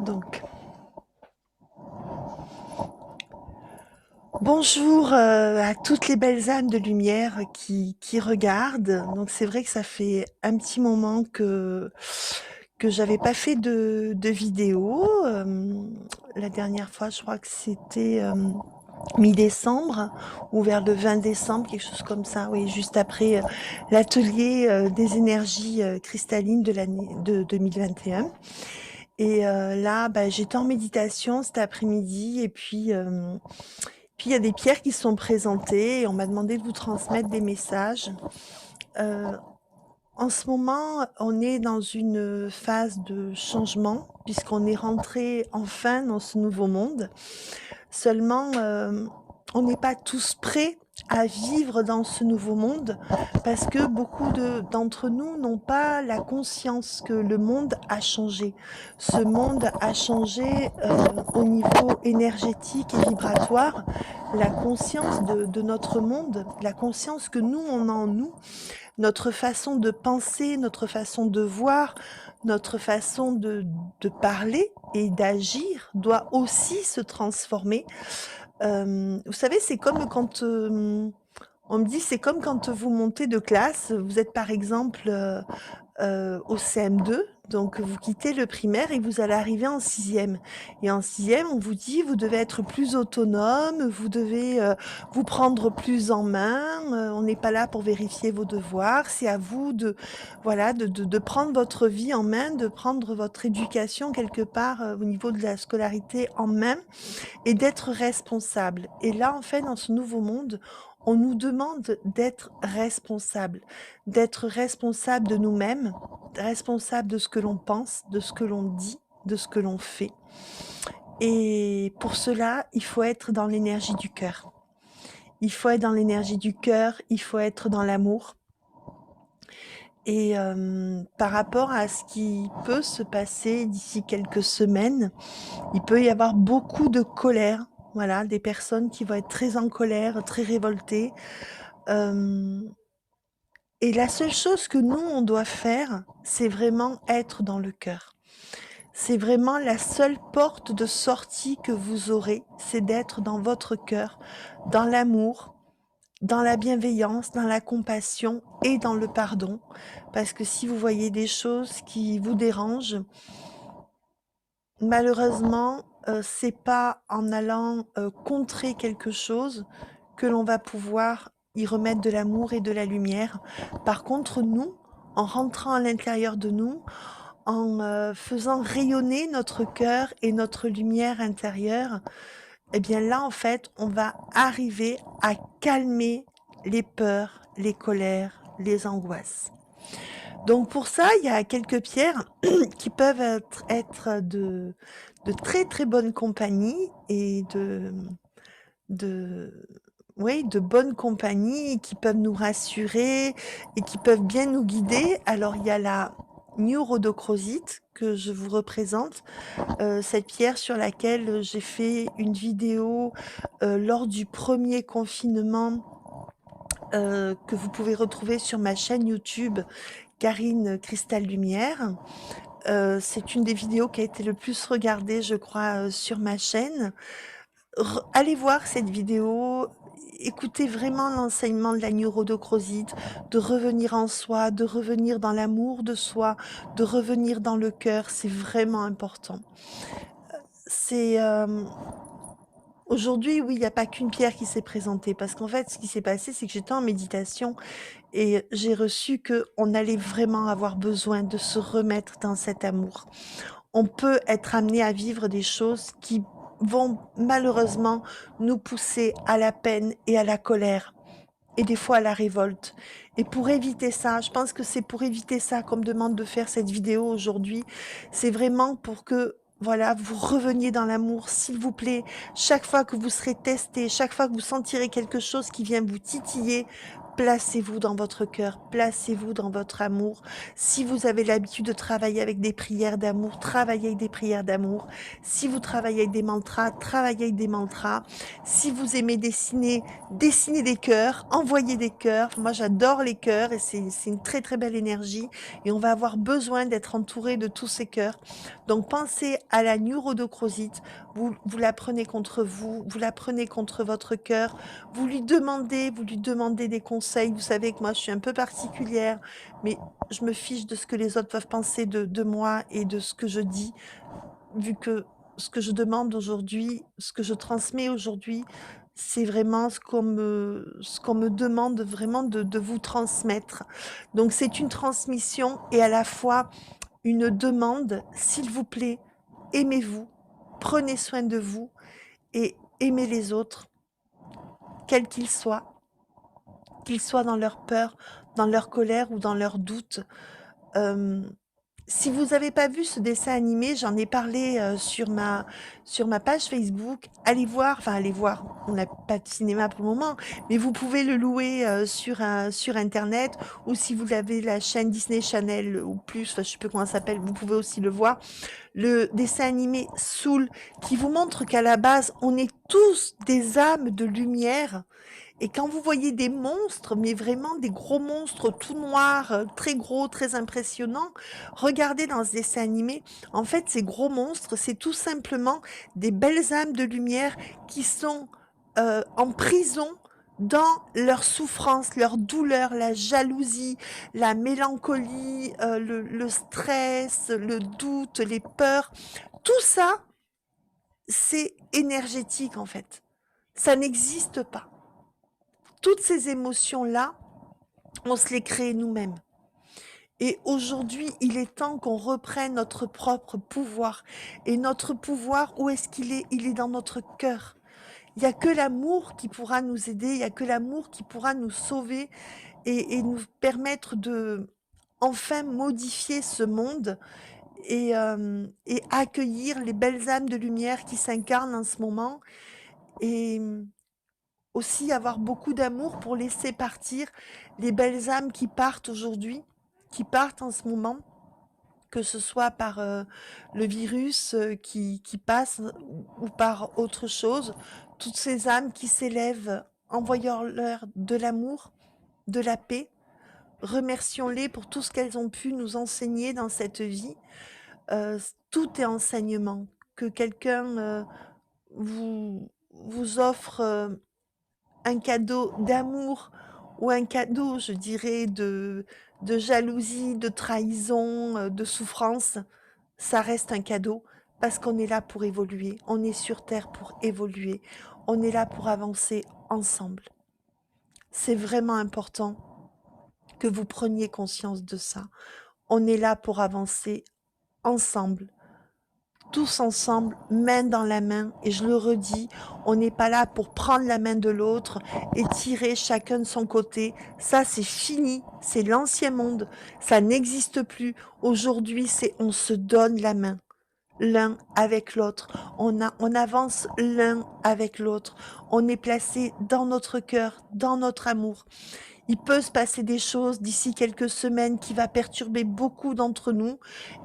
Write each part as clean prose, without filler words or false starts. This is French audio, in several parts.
Donc, bonjour à toutes les belles âmes de lumière qui regardent. Donc, c'est vrai que ça fait un petit moment que j'avais pas fait de vidéo. La dernière fois, je crois que c'était mi-décembre ou vers le 20 décembre, quelque chose comme ça. Oui, juste après l'atelier des énergies cristallines de l'année de 2021. Et là, bah, j'étais en méditation cet après-midi et puis il y a des pierres qui sont présentées et on m'a demandé de vous transmettre des messages. Euh, En ce moment, on est dans une phase de changement puisqu'on est rentré enfin dans ce nouveau monde. Seulement, on n'est pas tous prêts à vivre dans ce nouveau monde parce que beaucoup d'entre nous n'ont pas la conscience que le monde a changé. Ce monde a changé au niveau énergétique et vibratoire. La conscience de notre monde, la conscience que nous, on a en nous, notre façon de penser, notre façon de voir, notre façon de parler et d'agir doit aussi se transformer. Vous savez, c'est comme quand on me dit, c'est comme quand vous montez de classe, vous êtes par exemple au CM2, donc vous quittez le primaire et vous allez arriver en sixième. Et en sixième, on vous dit, vous devez être plus autonome, vous devez vous prendre plus en main, on n'est pas là pour vérifier vos devoirs, c'est à vous de, voilà, de prendre votre vie en main, de prendre votre éducation quelque part au niveau de la scolarité en main et d'être responsable. Et là, en fait, dans ce nouveau monde, on nous demande d'être responsable de nous-mêmes, responsable de ce que l'on pense, de ce que l'on dit, de ce que l'on fait. Et pour cela, il faut être dans l'énergie du cœur. Il faut être dans l'énergie du cœur, il faut être dans l'amour. Et par rapport à ce qui peut se passer d'ici quelques semaines, il peut y avoir beaucoup de colère. Voilà, des personnes qui vont être très en colère, très révoltées. Euh, et la seule chose que nous, on doit faire, c'est vraiment être dans le cœur. C'est vraiment la seule porte de sortie que vous aurez, c'est d'être dans votre cœur, dans l'amour, dans la bienveillance, dans la compassion et dans le pardon. Parce que si vous voyez des choses qui vous dérangent, malheureusement, c'est pas en allant contrer quelque chose que l'on va pouvoir y remettre de l'amour et de la lumière. Par contre, nous, en rentrant à l'intérieur de nous, en faisant rayonner notre cœur et notre lumière intérieure, eh bien là, en fait, on va arriver à calmer les peurs, les colères, les angoisses. Donc pour ça, il y a quelques pierres qui peuvent être de très très bonne compagnie et de, oui, de bonne compagnie qui peuvent nous rassurer et qui peuvent bien nous guider. Alors il y a la neurodocrosite que je vous représente, cette pierre sur laquelle j'ai fait une vidéo lors du premier confinement que vous pouvez retrouver sur ma chaîne YouTube Karine Cristal Lumière. C'est une des vidéos qui a été le plus regardée, je crois, sur ma chaîne. Allez voir cette vidéo, écoutez vraiment l'enseignement de la neurodocrosite, de revenir en soi, de revenir dans l'amour de soi, de revenir dans le cœur, c'est vraiment important. C'est aujourd'hui, oui, il n'y a pas qu'une pierre qui s'est présentée, parce qu'en fait, ce qui s'est passé, c'est que j'étais en méditation et j'ai reçu que on allait vraiment avoir besoin de se remettre dans cet amour. On peut être amené à vivre des choses qui vont malheureusement nous pousser à la peine et à la colère et des fois à la révolte. Et pour éviter ça, je pense que c'est pour éviter ça qu'on me demande de faire cette vidéo aujourd'hui. C'est vraiment pour que voilà, vous reveniez dans l'amour, s'il vous plaît. Chaque fois que vous serez testé, chaque fois que vous sentirez quelque chose qui vient vous titiller, placez-vous dans votre cœur, placez-vous dans votre amour. Si vous avez l'habitude de travailler avec des prières d'amour, travaillez avec des prières d'amour. Si vous travaillez avec des mantras, travaillez avec des mantras. Si vous aimez dessiner, dessinez des cœurs, envoyez des cœurs. Moi, j'adore les cœurs et c'est une très très belle énergie. Et on va avoir besoin d'être entouré de tous ces cœurs. Donc, pensez à la neurodocrosite. Vous la prenez contre vous, vous la prenez contre votre cœur. Vous lui demandez des conseils. Vous savez que moi, je suis un peu particulière, mais je me fiche de ce que les autres peuvent penser de moi et de ce que je dis, vu que ce que je demande aujourd'hui, ce que je transmets aujourd'hui, c'est vraiment ce qu'on me demande vraiment de vous transmettre. Donc c'est une transmission et à la fois une demande, s'il vous plaît, aimez-vous, prenez soin de vous et aimez les autres, quels qu'ils soient dans leur peur, dans leur colère ou dans leurs doutes. Hem, Si vous n'avez pas vu ce dessin animé, j'en ai parlé, sur ma page Facebook. Allez voir, on n'a pas de cinéma pour le moment, mais vous pouvez le louer, sur internet ou si vous avez la chaîne Disney Channel ou plus, enfin je sais plus comment ça s'appelle, vous pouvez aussi le voir. Le dessin animé Soul qui vous montre qu'à la base, on est tous des âmes de lumière et quand vous voyez des monstres, mais vraiment des gros monstres tout noirs, très gros, très impressionnants, regardez dans ce dessin animé, en fait, ces gros monstres, c'est tout simplement des belles âmes de lumière qui sont en prison dans leur souffrance, leur douleur, la jalousie, la mélancolie, le stress, le doute, les peurs. Tout ça, c'est énergétique en fait. Ça n'existe pas. Toutes ces émotions-là, on se les crée nous-mêmes. Et aujourd'hui, il est temps qu'on reprenne notre propre pouvoir. Et notre pouvoir, où est-ce qu'il est? Il est dans notre cœur. Il n'y a que l'amour qui pourra nous aider, il n'y a que l'amour qui pourra nous sauver et nous permettre de enfin modifier ce monde et accueillir les belles âmes de lumière qui s'incarnent en ce moment. Et aussi avoir beaucoup d'amour pour laisser partir les belles âmes qui partent aujourd'hui, qui partent en ce moment, que ce soit par le virus qui passe ou par autre chose, toutes ces âmes qui s'élèvent, envoyons-leur de l'amour, de la paix, remercions-les pour tout ce qu'elles ont pu nous enseigner dans cette vie. Tout est enseignement. Que quelqu'un vous offre un cadeau d'amour ou un cadeau, je dirais, de jalousie, de trahison, de souffrance, ça reste un cadeau parce qu'on est là pour évoluer. On est sur Terre pour évoluer. On est là pour avancer ensemble. C'est vraiment important que vous preniez conscience de ça. On est là pour avancer ensemble, tous ensemble, main dans la main. Et je le redis, on n'est pas là pour prendre la main de l'autre et tirer chacun de son côté. Ça, c'est fini. C'est l'ancien monde. Ça n'existe plus. Aujourd'hui, c'est on se donne la main. L'un avec l'autre. On avance l'un avec l'autre. On est placé dans notre cœur, dans notre amour. Il peut se passer des choses d'ici quelques semaines qui va perturber beaucoup d'entre nous.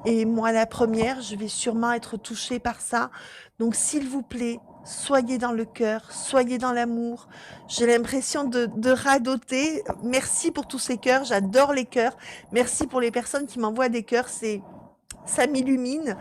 Et moi, la première, je vais sûrement être touchée par ça. Donc, s'il vous plaît, soyez dans le cœur, soyez dans l'amour. J'ai l'impression de radoter. Merci pour tous ces cœurs. J'adore les cœurs. Merci pour les personnes qui m'envoient des cœurs. Ça m'illumine,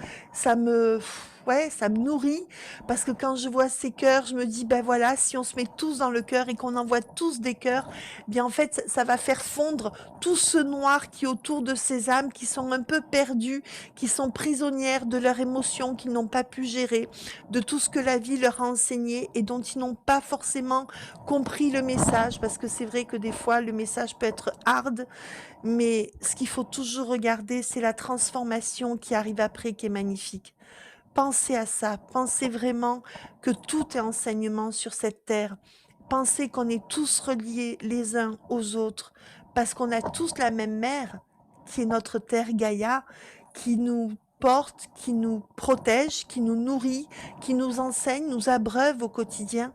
ouais, ça me nourrit parce que quand je vois ces cœurs, je me dis ben voilà, si on se met tous dans le cœur et qu'on envoie tous des cœurs, bien en fait ça va faire fondre tout ce noir qui est autour de ces âmes qui sont un peu perdues, qui sont prisonnières de leurs émotions qu'ils n'ont pas pu gérer, de tout ce que la vie leur a enseigné et dont ils n'ont pas forcément compris le message parce que c'est vrai que des fois le message peut être hard, mais ce qu'il faut toujours regarder, c'est la transformation qui arrive après, qui est magnifique. Pensez à ça, pensez vraiment que tout est enseignement sur cette terre. Pensez qu'on est tous reliés les uns aux autres, parce qu'on a tous la même mère, qui est notre terre Gaïa, qui nous porte, qui nous protège, qui nous nourrit, qui nous enseigne, nous abreuve au quotidien.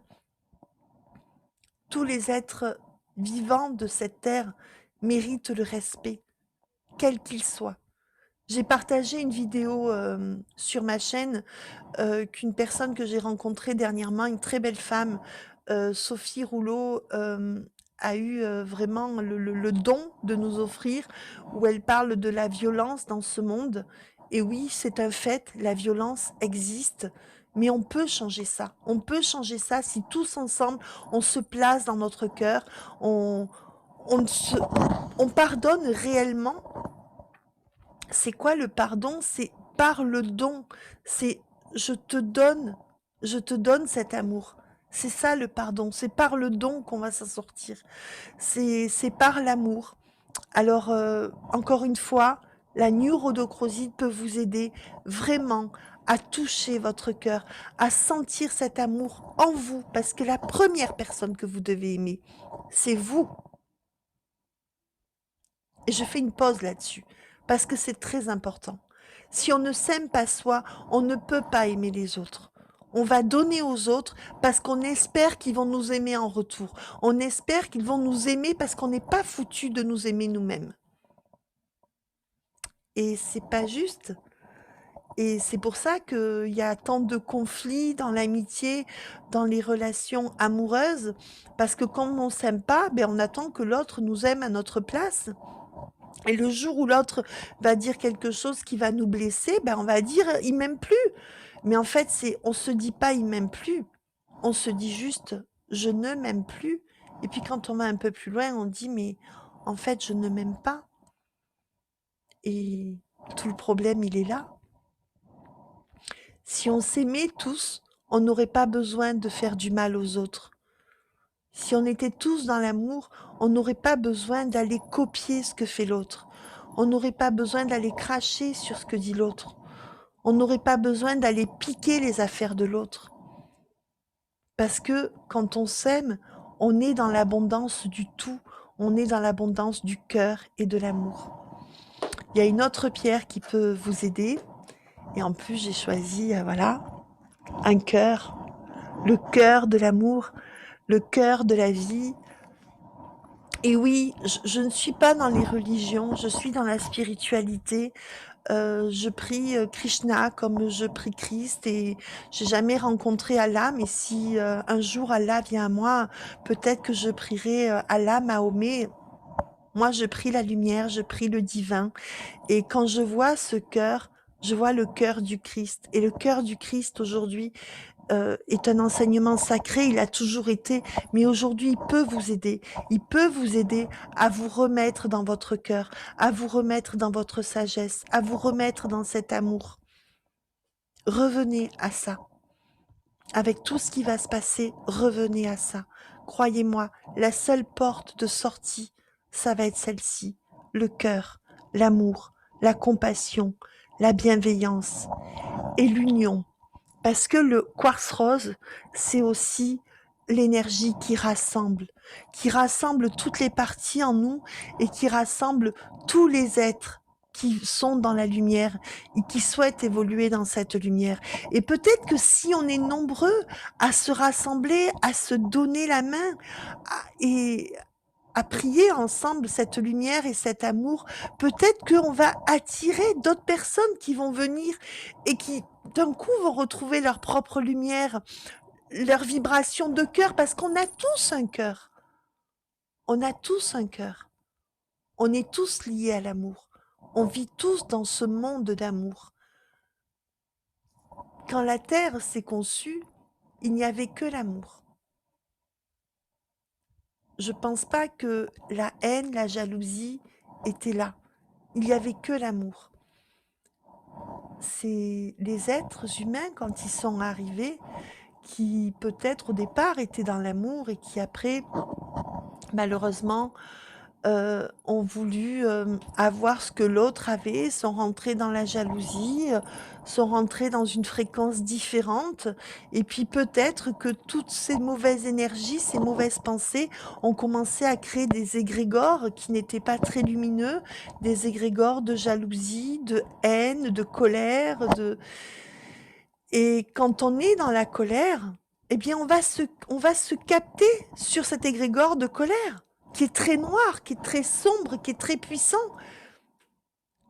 Tous les êtres vivant de cette terre mérite le respect, quel qu'il soit. J'ai partagé une vidéo sur ma chaîne qu'une personne que j'ai rencontrée dernièrement, une très belle femme, Sophie Rouleau, a eu vraiment le don de nous offrir, où elle parle de la violence dans ce monde. Et oui, c'est un fait, la violence existe, mais on peut changer ça. On peut changer ça si tous ensemble, on se place dans notre cœur, on, on, se, on pardonne réellement. C'est quoi le pardon? C'est par le don. C'est je te donne, je te donne cet amour. C'est ça le pardon. C'est par le don qu'on va s'en sortir. C'est par l'amour. Alors, encore une fois, la neurodocrosite peut vous aider vraiment à toucher votre cœur, à sentir cet amour en vous, parce que la première personne que vous devez aimer, c'est vous. Et je fais une pause là-dessus, parce que c'est très important. Si on ne s'aime pas soi, on ne peut pas aimer les autres. On va donner aux autres parce qu'on espère qu'ils vont nous aimer en retour. On espère qu'ils vont nous aimer parce qu'on n'est pas foutu de nous aimer nous-mêmes. Et c'est pas juste. Et c'est pour ça qu'il y a tant de conflits dans l'amitié, dans les relations amoureuses, parce que quand on s'aime pas, ben on attend que l'autre nous aime à notre place. Et le jour où l'autre va dire quelque chose qui va nous blesser, ben on va dire il m'aime plus. Mais en fait, on se dit pas il m'aime plus. On se dit juste je ne m'aime plus. Et puis quand on va un peu plus loin, on dit mais en fait, je ne m'aime pas. Et tout le problème, il est là. Si on s'aimait tous, on n'aurait pas besoin de faire du mal aux autres. Si on était tous dans l'amour, on n'aurait pas besoin d'aller copier ce que fait l'autre. On n'aurait pas besoin d'aller cracher sur ce que dit l'autre. On n'aurait pas besoin d'aller piquer les affaires de l'autre. Parce que quand on s'aime, on est dans l'abondance du tout. On est dans l'abondance du cœur et de l'amour. Il y a une autre pierre qui peut vous aider. Et en plus, j'ai choisi, voilà, un cœur. Le cœur de l'amour, le cœur de la vie. Et oui, je ne suis pas dans les religions, je suis dans la spiritualité. Je prie Krishna comme je prie Christ et j'ai jamais rencontré Allah, mais si un jour Allah vient à moi, peut-être que je prierai Allah, Mahomet. Moi, je prie la lumière, je prie le divin. Et quand je vois ce cœur, je vois le cœur du Christ. Et le cœur du Christ aujourd'hui, est un enseignement sacré, il a toujours été, mais aujourd'hui il peut vous aider. Il peut vous aider à vous remettre dans votre cœur, à vous remettre dans votre sagesse, à vous remettre dans cet amour. Revenez à ça. Avec tout ce qui va se passer, revenez à ça. Croyez-moi, la seule porte de sortie, ça va être celle-ci. Le cœur, l'amour, la compassion, la bienveillance et l'union. Parce que le quartz rose, c'est aussi l'énergie qui rassemble toutes les parties en nous et qui rassemble tous les êtres qui sont dans la lumière et qui souhaitent évoluer dans cette lumière. Et peut-être que si on est nombreux à se rassembler, à se donner la main et à prier ensemble cette lumière et cet amour, peut-être qu'on va attirer d'autres personnes qui vont venir et qui, d'un coup, vont retrouver leur propre lumière, leur vibration de cœur, parce qu'on a tous un cœur. On a tous un cœur. On est tous liés à l'amour. On vit tous dans ce monde d'amour. Quand la Terre s'est conçue, il n'y avait que l'amour. Je pense pas que la haine, la jalousie étaient là. Il n'y avait que l'amour. C'est les êtres humains, quand ils sont arrivés, qui peut-être au départ étaient dans l'amour et qui après, malheureusement, ont voulu avoir ce que l'autre avait, sont rentrés dans la jalousie, sont rentrés dans une fréquence différente. Et puis peut-être que toutes ces mauvaises énergies, ces mauvaises pensées ont commencé à créer des égrégores qui n'étaient pas très lumineux, des égrégores de jalousie, de haine, de colère. Et quand on est dans la colère, eh bien on va se capter sur cet égrégore de colère. qui est très noir, qui est très sombre, qui est très puissant.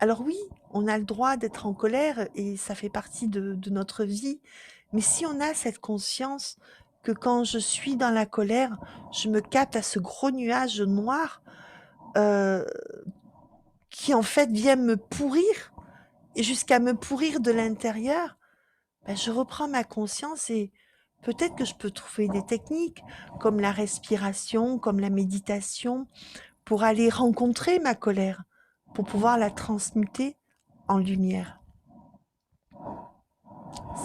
Alors oui, on a le droit d'être en colère et ça fait partie de notre vie. Mais si on a cette conscience que quand je suis dans la colère, je me capte à ce gros nuage noir euh, qui en fait vient me pourrir et jusqu'à me pourrir de l'intérieur, ben, je reprends ma conscience et peut-être que je peux trouver des techniques comme la respiration, comme la méditation, pour aller rencontrer ma colère, pour pouvoir la transmuter en lumière.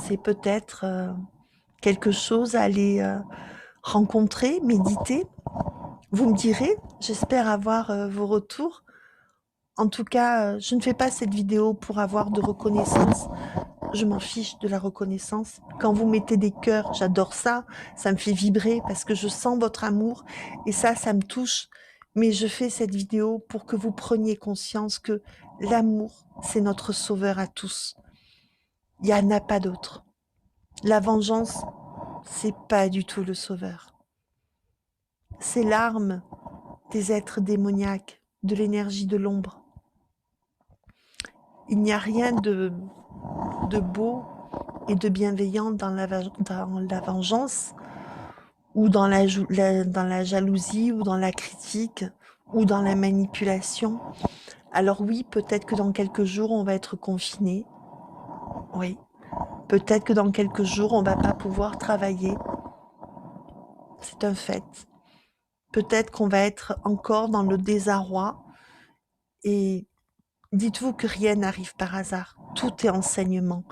C'est peut-être quelque chose à aller rencontrer, méditer. Vous me direz, j'espère avoir vos retours. En tout cas, je ne fais pas cette vidéo pour avoir de reconnaissance. Je m'en fiche de la reconnaissance. Quand vous mettez des cœurs, j'adore ça. Ça me fait vibrer parce que je sens votre amour et ça me touche. Mais je fais cette vidéo pour que vous preniez conscience que l'amour, c'est notre sauveur à tous. Il n'y en a pas d'autre. La vengeance, c'est pas du tout le sauveur. C'est l'arme des êtres démoniaques, de l'énergie de l'ombre. Il n'y a rien de beau et de bienveillant dans la vengeance ou dans dans la jalousie ou dans la critique ou dans la manipulation. Alors oui, peut-être que dans quelques jours, on va être confiné. Oui. Peut-être que dans quelques jours, on va pas pouvoir travailler. C'est un fait. Peut-être qu'on va être encore dans le désarroi. Et dites-vous que rien n'arrive par hasard. Tout est enseignement.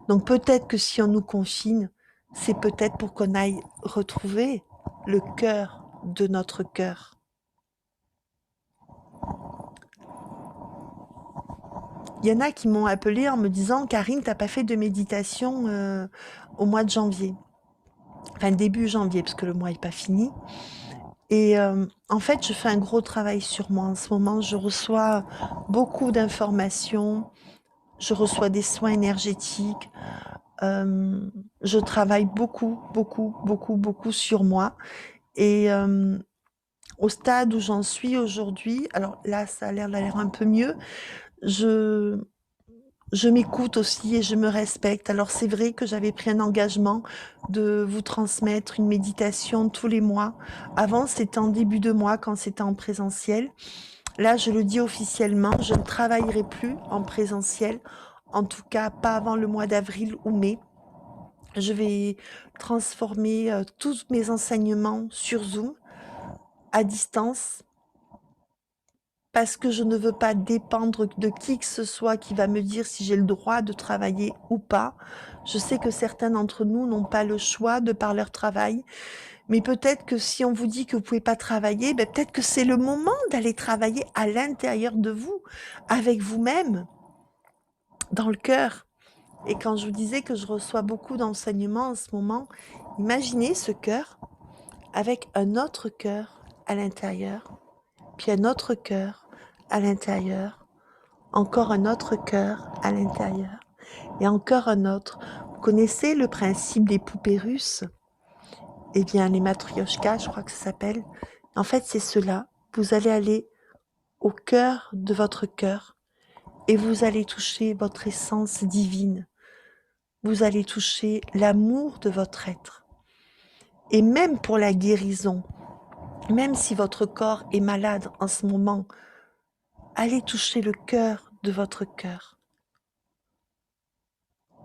Donc peut-être que si on nous confine, c'est peut-être pour qu'on aille retrouver le cœur de notre cœur. Il y en a qui m'ont appelé en me disant « Karine, t'as pas fait de méditation au mois de janvier ?» Enfin, début janvier, parce que le mois n'est pas fini. Et en fait, je fais un gros travail sur moi. En ce moment, je reçois beaucoup d'informations, je reçois des soins énergétiques, je travaille beaucoup sur moi. Et au stade où j'en suis aujourd'hui, alors là, ça a l'air un peu mieux, je, je m'écoute aussi et je me respecte. Alors c'est vrai que j'avais pris un engagement de vous transmettre une méditation tous les mois. Avant, c'était en début de mois quand c'était en présentiel. Là, je le dis officiellement, je ne travaillerai plus en présentiel, en tout cas pas avant le mois d'avril ou mai. Je vais transformer tous mes enseignements sur Zoom, à distance, parce que je ne veux pas dépendre de qui que ce soit qui va me dire si j'ai le droit de travailler ou pas. Je sais que certains d'entre nous n'ont pas le choix de par leur travail, mais peut-être que si on vous dit que vous pouvez pas travailler, ben peut-être que c'est le moment d'aller travailler à l'intérieur de vous, avec vous-même, dans le cœur. Et quand je vous disais que je reçois beaucoup d'enseignements en ce moment, imaginez ce cœur avec un autre cœur à l'intérieur, puis un autre cœur à l'intérieur, encore un autre cœur à l'intérieur, et encore un autre. Vous connaissez le principe des poupées russes? Eh bien, les matrioshkas, je crois que ça s'appelle. En fait, c'est cela. Vous allez aller au cœur de votre cœur et vous allez toucher votre essence divine. Vous allez toucher l'amour de votre être. Et même pour la guérison, même si votre corps est malade en ce moment, allez toucher le cœur de votre cœur.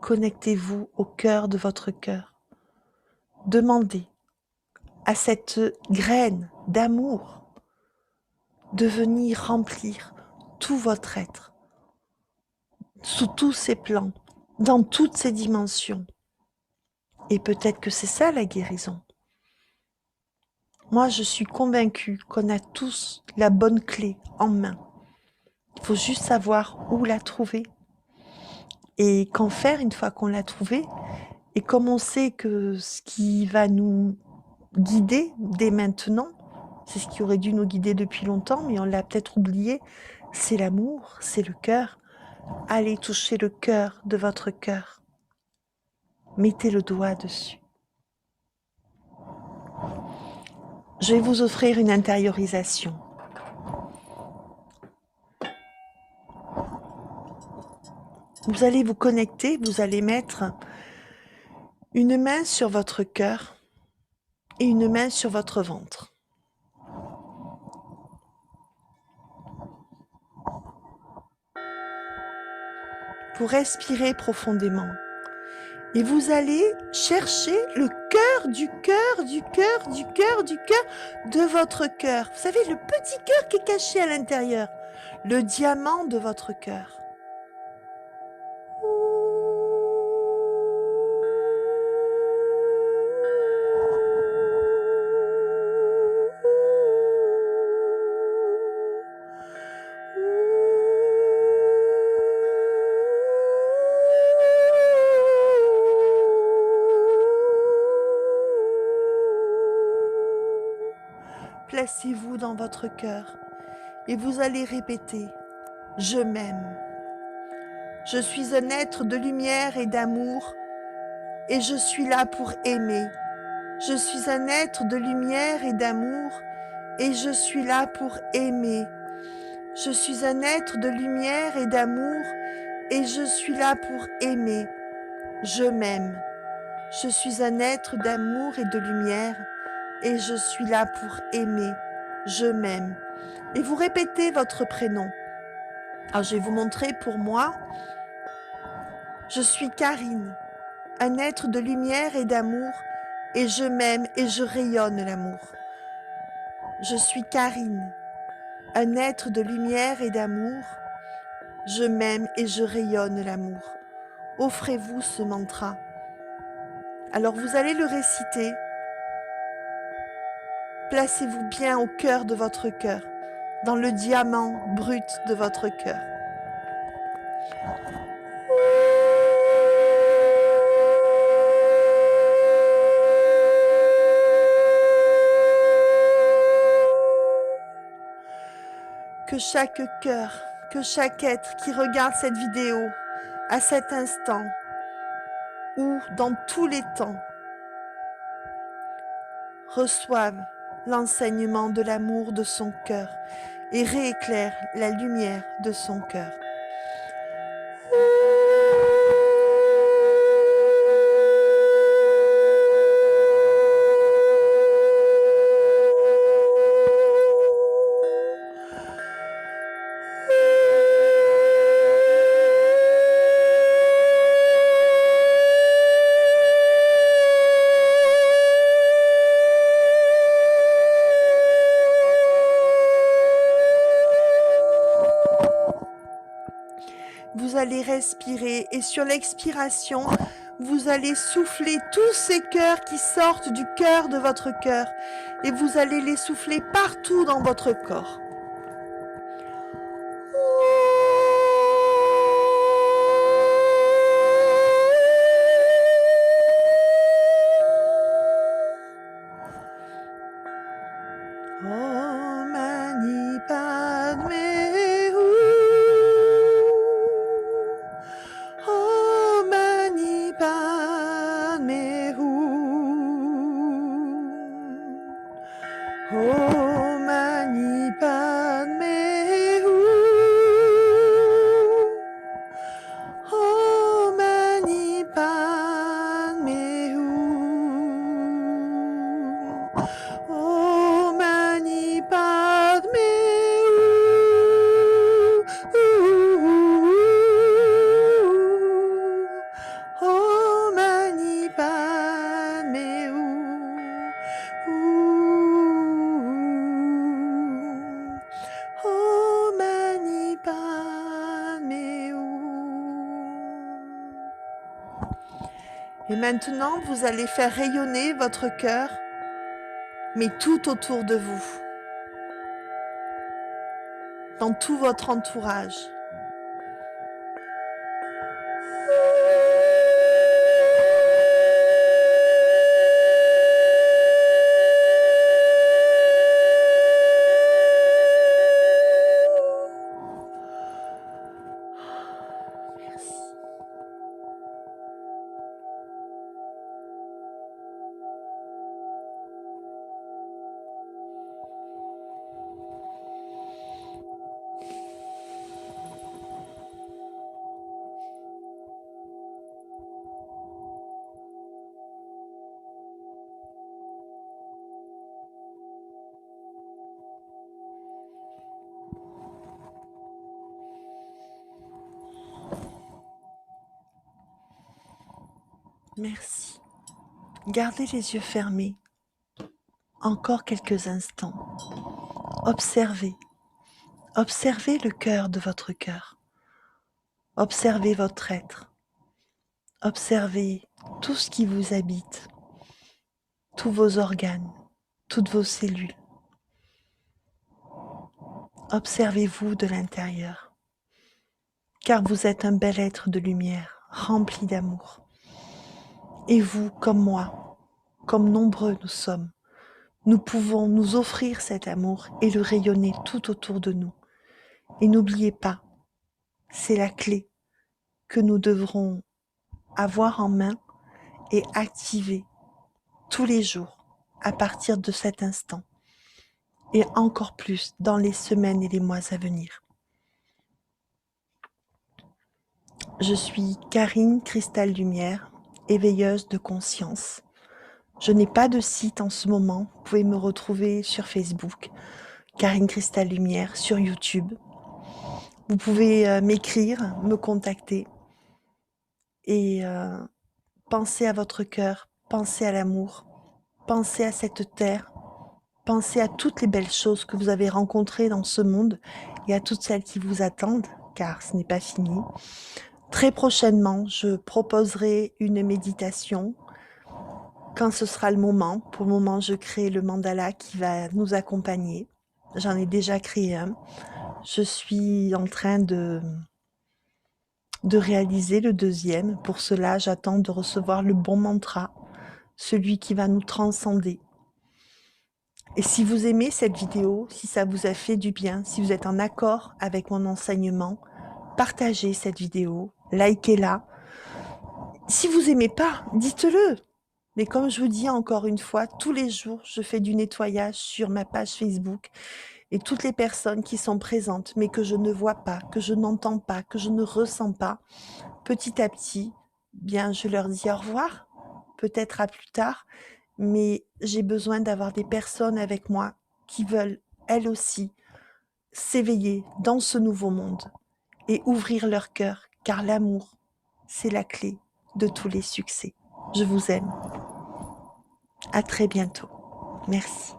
Connectez-vous au cœur de votre cœur. Demandez à cette graine d'amour de venir remplir tout votre être, sous tous ses plans, dans toutes ses dimensions. Et peut-être que c'est ça la guérison. Moi, je suis convaincue qu'on a tous la bonne clé en main. Il faut juste savoir où la trouver et qu'en faire une fois qu'on l'a trouvée. Et comme on sait que ce qui va nous guider dès maintenant, c'est ce qui aurait dû nous guider depuis longtemps, mais on l'a peut-être oublié, c'est l'amour, c'est le cœur. Allez toucher le cœur de votre cœur. Mettez le doigt dessus. Je vais vous offrir une intériorisation. Vous allez vous connecter, vous allez mettre une main sur votre cœur et une main sur votre ventre. Vous respirez profondément et vous allez chercher le cœur du cœur du cœur du cœur du cœur de votre cœur. Vous savez, le petit cœur qui est caché à l'intérieur, le diamant de votre cœur. Placez-vous dans votre cœur et vous allez répéter « Je m'aime ». Je suis un être de lumière et d'amour et je suis là pour aimer. Je suis un être de lumière et d'amour et je suis là pour aimer. Je suis un être de lumière et d'amour et je suis là pour aimer. Je m'aime. Je suis un être d'amour et de lumière et je suis là pour aimer. Je m'aime. Et vous répétez votre prénom. Alors je vais vous montrer pour moi. Je suis Karine, un être de lumière et d'amour et je m'aime et je rayonne l'amour. Je suis Karine, un être de lumière et d'amour. Je m'aime et je rayonne l'amour. Offrez-vous ce mantra. Alors vous allez le réciter. Placez-vous bien au cœur de votre cœur, dans le diamant brut de votre cœur. Que chaque cœur, que chaque être qui regarde cette vidéo à cet instant ou dans tous les temps reçoive l'enseignement de l'amour de son cœur et rééclaire la lumière de son cœur. Vous allez respirer et sur l'expiration, vous allez souffler tous ces cœurs qui sortent du cœur de votre cœur et vous allez les souffler partout dans votre corps. Om Mani Padme Om Mani Padme Om Mani Padme Om Mani Padme Om Mani Padme Om Mani Padme Om Mani Padme. Et maintenant, vous allez faire rayonner votre cœur, mais tout autour de vous, dans tout votre entourage. Merci. Gardez les yeux fermés encore quelques instants. Observez. Observez le cœur de votre cœur. Observez votre être. Observez tout ce qui vous habite, tous vos organes, toutes vos cellules. Observez-vous de l'intérieur, car vous êtes un bel être de lumière, rempli d'amour. Et vous, comme moi, comme nombreux nous sommes, nous pouvons nous offrir cet amour et le rayonner tout autour de nous. Et n'oubliez pas, c'est la clé que nous devrons avoir en main et activer tous les jours à partir de cet instant et encore plus dans les semaines et les mois à venir. Je suis Karine Cristal Lumière, éveilleuse de conscience. Je n'ai pas de site en ce moment, vous pouvez me retrouver sur Facebook, Karine Cristal Lumière, sur YouTube. Vous pouvez m'écrire, me contacter et pensez à votre cœur, pensez à l'amour, pensez à cette terre, pensez à toutes les belles choses que vous avez rencontrées dans ce monde et à toutes celles qui vous attendent, car ce n'est pas fini. Très prochainement, je proposerai une méditation quand ce sera le moment. Pour le moment, je crée le mandala qui va nous accompagner. J'en ai déjà créé un. Je suis en train de réaliser le deuxième. Pour cela, j'attends de recevoir le bon mantra, celui qui va nous transcender. Et si vous aimez cette vidéo, si ça vous a fait du bien, si vous êtes en accord avec mon enseignement, partagez cette vidéo, likez-la. Si vous aimez pas, dites-le. Mais comme je vous dis encore une fois, tous les jours, je fais du nettoyage sur ma page Facebook et toutes les personnes qui sont présentes, mais que je ne vois pas, que je n'entends pas, que je ne ressens pas, petit à petit, bien, je leur dis au revoir, peut-être à plus tard, mais j'ai besoin d'avoir des personnes avec moi qui veulent, elles aussi, s'éveiller dans ce nouveau monde et ouvrir leur cœur, car l'amour, c'est la clé de tous les succès. Je vous aime. À très bientôt. Merci.